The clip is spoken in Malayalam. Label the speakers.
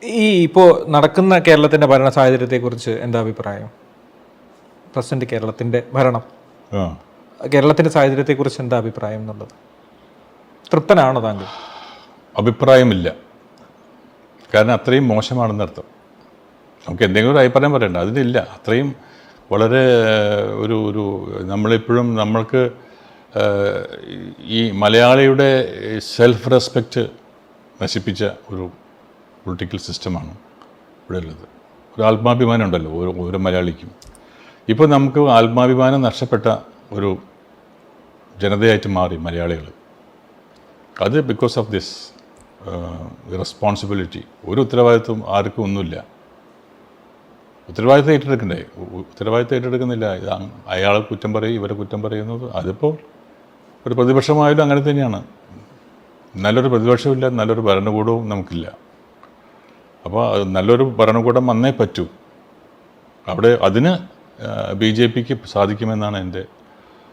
Speaker 1: ഇപ്പോൾ നടക്കുന്ന കേരളത്തിൻ്റെ ഭരണ സാഹചര്യത്തെക്കുറിച്ച് എന്താ അഭിപ്രായം? പ്രസന്റ് കേരളത്തിൻ്റെ ഭരണം, കേരളത്തിൻ്റെ സാഹചര്യത്തെക്കുറിച്ച് എന്താ അഭിപ്രായം എന്നുള്ളത്? തൃപ്തനാണോ താങ്കൾ?
Speaker 2: അഭിപ്രായമില്ല. കാരണം അത്രയും മോശമാണെന്നർത്ഥം. നമുക്ക് എന്തെങ്കിലും ഒരു അഭിപ്രായം പറയണ്ട, അതിലില്ല. അത്രയും വളരെ ഒരു നമ്മളിപ്പോഴും നമ്മൾക്ക് ഈ മലയാളിയുടെ സെൽഫ് റെസ്പെക്റ്റ് നശിപ്പിച്ച ഒരു പൊളിറ്റിക്കൽ സിസ്റ്റമാണ് ഇവിടെ ഉള്ളത്. ഒരു ആത്മാഭിമാനം ഉണ്ടല്ലോ ഓരോ മലയാളിക്കും. ഇപ്പോൾ നമുക്ക് ആത്മാഭിമാനം നഷ്ടപ്പെട്ട ഒരു ജനതയായിട്ട് മാറി മലയാളികൾ. അത് ബിക്കോസ് ഓഫ് ദിസ് റെസ്പോൺസിബിലിറ്റി. ഒരു ഉത്തരവാദിത്വം ആർക്കും ഒന്നുമില്ല. ഉത്തരവാദിത്തം ഏറ്റെടുക്കണ്ടേ? ഉത്തരവാദിത്തം ഏറ്റെടുക്കുന്നില്ല. അയാളെ കുറ്റം പറയും, ഇവരെ കുറ്റം പറയുന്നത്. അതിപ്പോൾ ഒരു പ്രതിപക്ഷമായാലും അങ്ങനെ തന്നെയാണ്. നല്ലൊരു പ്രതിപക്ഷമില്ല, നല്ലൊരു ഭരണകൂടവും നമുക്കില്ല. അപ്പോൾ നല്ലൊരു ഭരണകൂടം വന്നേ പറ്റൂ. അവിടെ അതിന് BJPക്ക് സാധിക്കുമെന്നാണ് എൻ്റെ